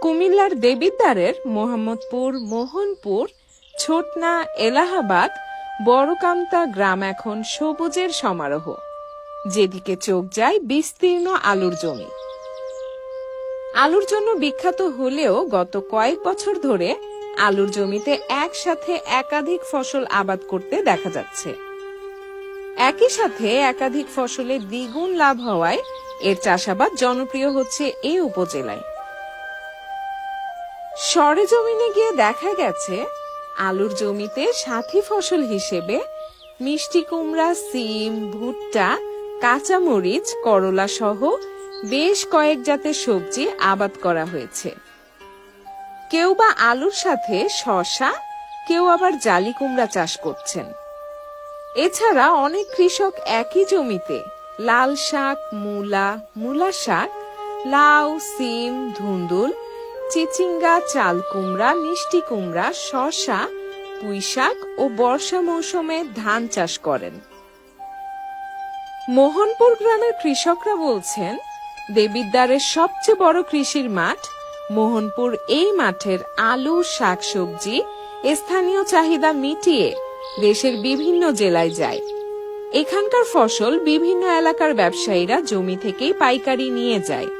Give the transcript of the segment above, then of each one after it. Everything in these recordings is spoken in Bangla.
কুমিল্লার দেবিদ্বারের মোহাম্মদপুর, মোহনপুর, ছোটনা, এলাহাবাদ, বড়কামতা গ্রাম এখন সবুজের সমারোহ। যেদিকে চোখ যায় বিস্তীর্ণ আলুর জমি। আলুর জন্য বিখ্যাত হলেও গত কয়েক বছর ধরে আলুর জমিতে একসাথে একাধিক ফসল আবাদ করতে দেখা যাচ্ছে। একই সাথে একাধিক ফসলে দ্বিগুণ লাভ হওয়ায় এর চাষাবাদ জনপ্রিয় হচ্ছে এই উপজেলায়। সরেজমিনে গিয়ে দেখা গেছে আলুর জমিতে সাথী ফসল হিসেবে মিষ্টি কুমড়া, সিম, ভুট্টা, কাঁচামরিচ, করলা সহ বেশ কয়েক জাতের সবজি আবাদ করা হয়েছে। কেউ বা আলুর সাথে শসা, কেউ আবার জালি কুমড়া চাষ করছেন। এছাড়া অনেক কৃষক একই জমিতে লাল শাক, মূলা শাক, লাউ, সিম, ধুন্দুল, চিচিঙ্গা, চাল কুমড়া, মিষ্টি কুমড়া, শসা, পুঁই শাক ও বর্ষা মৌসুমে ধান চাষ করেন। মোহনপুর গ্রামের কৃষকরা বলছেন, দেবিদ্বারের সবচেয়ে বড় কৃষির মাঠ মোহনপুর এই মাঠের আলু, শাকসবজি স্থানীয় চাহিদা মিটিয়ে দেশের বিভিন্ন জেলায় যায়। এখানকার ফসল বিভিন্ন এলাকার ব্যবসায়ীরা জমি থেকেই পাইকারি নিয়ে যায়।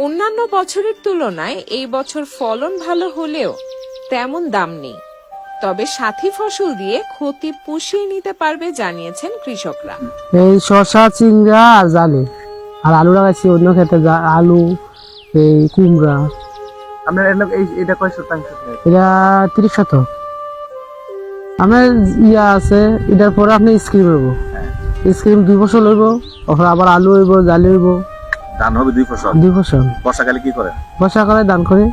অন্যান্য বছরের তুলনায় এই বছর ফলন ভালো হলেও তেমন দাম নেই। তবে সাথী ফসল দিয়ে ক্ষতি পুষিয়ে নিতে পারবে জানিয়েছেন কৃষকরা। এই শসা, চিংড়া আর জালি আর আলু লাগাইছি অন্য ক্ষেত্রে, আলু, এই কুমড়া। আপনার এটা কয় শতাংশ? এটা 30 শতক। আমার ইয়া আছে, এটার পরে আপনি স্ক্রিম হইব, স্ক্রিম 2 ফসল হইব, আবার আলু হইব, জালি হইব। ধান হবে 2 ফসল? 2 ফসল। বর্ষাকালে কি করে? বর্ষাকালে ধান করে।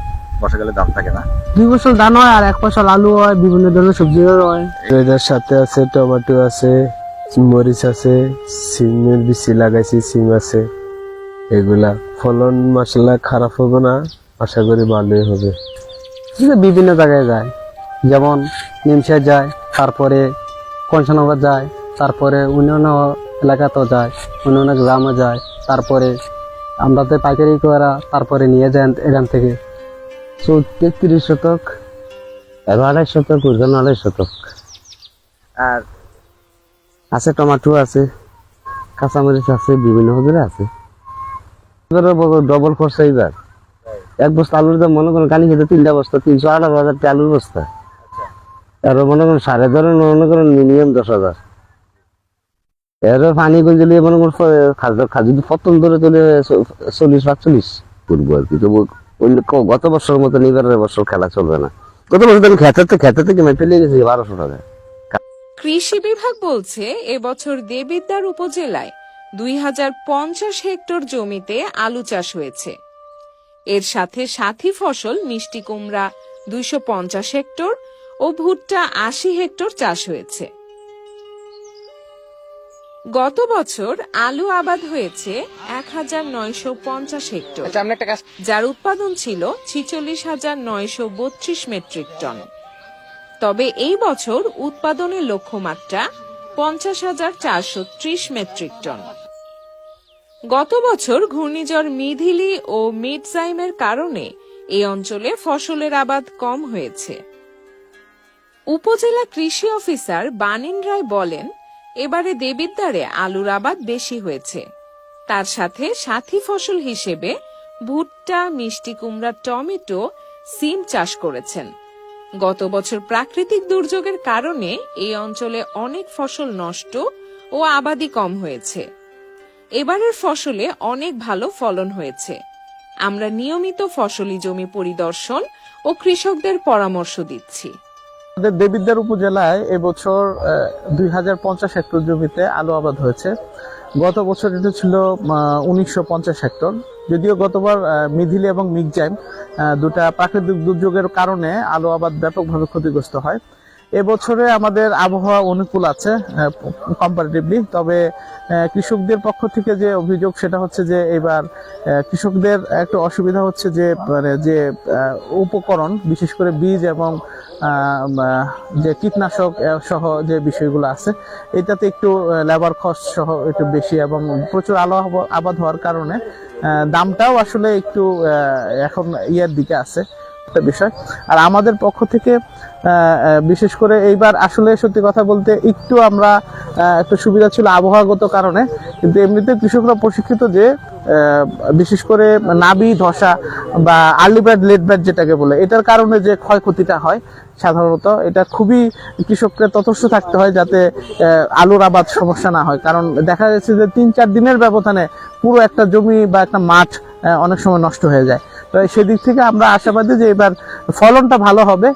বর্ষাকালে ধান থাকে না? 2 ফসল ধান হয় আর 1 ফসল আলু হয়, বিভিন্ন ধরনের সবজিও হয়। এটার সাথে আছে টমেটো আছে, মরিচ আছে, সিমের বিচি লাগাইছি, সিম আছে। এগুলা ফলন মাশাআল্লাহ খারাপ হবে না, আশা করি ভালোই হবে। বিভিন্ন জায়গায় যায়, যেমন নিমসা যায়, তারপরে কনসানগর যায়, তারপরে অন্যান্য এলাকাতেও যায়, অন্যান্য গ্রামে যায়, তারপরে আমরা তো পাইকারি করা, তারপরে নিয়ে যান এখান থেকে। 33 শতক, 2.5 শতক, 2.5 শতক। আর আছে টমেটো আছে, কাঁচামরিচ আছে, বিভিন্ন ধরনের আছে। ডবল খরচা এবার। 1 বস্তা আলুর দাম মনে করেন কানি খেতে 3টা বস্তা, 318,000 টাকা আলুর বস্তা। আর মনে করেন সাড়ে ধরেন মনে করেন মিনিমাম 10,000। এর পানি করে দিলে মনে করেন যদি পতন ধরে চলে 40-45 করবো আর কি। তবু গত বছর মতো এবারের বছর খেলা চলবে না। গত বছর আমি খেতে থেকে ফেলে গেছি 1200 টাকা। কৃষি বিভাগ বলছে, এবছর দেবিদ্বার উপজেলায় 2050 হেক্টর জমিতে আলু চাষ হয়েছে। এর সাথে সাথী ফসল মিষ্টি কুমড়া 250 হেক্টর ও ভুট্টা 80 হেক্টর চাষ হয়েছে। গত বছর আলু আবাদ হয়েছে 1950 হেক্টর, যার উৎপাদন ছিল 46,932 মেট্রিক টন। তবে এই বছর উৎপাদনের লক্ষ্যমাত্রা 50,430 মেট্রিক টন। গত বছর ঘূর্ণিঝড় মিধিলি ও মিডজাইমের কারণে এই অঞ্চলে ফসলের আবাদ কম হয়েছে। উপজেলা কৃষি অফিসার বানিন রায় বলেন, এবারে দেবিদ্বারে আলুর আবাদ বেশি হয়েছে। তার সাথে সাথী ফসল হিসেবে ভুট্টা, মিষ্টি কুমড়া, টমেটো, সিম চাষ করেছেন। গত বছর প্রাকৃতিক দুর্যোগের কারণে এই অঞ্চলে অনেক ফসল নষ্ট ও আবাদি কম হয়েছে। এবারের ফসলে অনেক ভালো ফলন হয়েছে। আমরা নিয়মিত ফসলি জমি পরিদর্শন ও কৃষকদের পরামর্শ দিচ্ছি। দেবিদ্বার উপজেলায় এবছর 2050 হেক্টর জমিতে আলু আবাদ হয়েছে। গত বছর এটা ছিল 1950 হেক্টর। যদিও গতবার মিধিলি এবং মিগজাইম দুটা প্রাকৃতিক দুর্যোগের কারণে আলু আবাদ ব্যাপকভাবে ক্ষতিগ্রস্ত হয়। এবছরে আমাদের আবহাওয়া অনুকূল আছে কম্পারেটিভলি, তবে কৃষকদের পক্ষ থেকে যে অভিযোগ সেটা হচ্ছে যে এবার কৃষকদের একটু অসুবিধা হচ্ছে যে মানে যে উপকরণ বিশেষ করে বীজ এবং যে কীটনাশক সহ যে বিষয়গুলো আছে এটাতে একটু লেবার খরচ সহ একটু বেশি এবং প্রচুর আলো আবাদ হওয়ার কারণে দামটাও আসলে একটু এখন ইয়ের দিকে আছে একটা বিষয়। আর আমাদের পক্ষ থেকে বিশেষ করে এইবার আসলে সত্যি কথা বলতে একটু আমরা একটু সুবিধা ছিল আবহাওয়াগত কারণে, কিন্তু এমনিতে কৃষকরা প্রশিক্ষিত যে বিশেষ করে নাবি ধসা বা আর্লি ব্যাড লেট ব্যাড যেটাকে বলে এটার কারণে যে ক্ষয়ক্ষতিটা হয় সাধারণত এটা খুবই কৃষককে তটস্থ থাকতে হয় যাতে আলুর আবাদ সমস্যা না হয়। কারণ দেখা যাচ্ছে যে 3-4 দিনের ব্যবধানে পুরো একটা জমি বা একটা মাঠ অনেক সময় নষ্ট হয়ে যায়। তো সেদিক থেকে আমরা আশাবাদী যে এবার ফলনটা ভালো হবে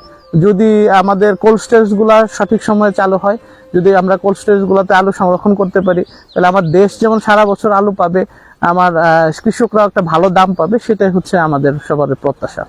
যদি আমাদের কোল্ড স্টোরেজ গুলা সঠিক সময়ে চালু হয়, যদি আমরা কোল্ড স্টোরেজ গুলাতে আলু সংরক্ষণ করতে পারি তাহলে আমার দেশ যেমন সারা বছর আলু পাবে, আমার কৃষকরা একটা ভালো দাম পাবে, সেটাই হচ্ছে আমাদের সবার প্রত্যাশা।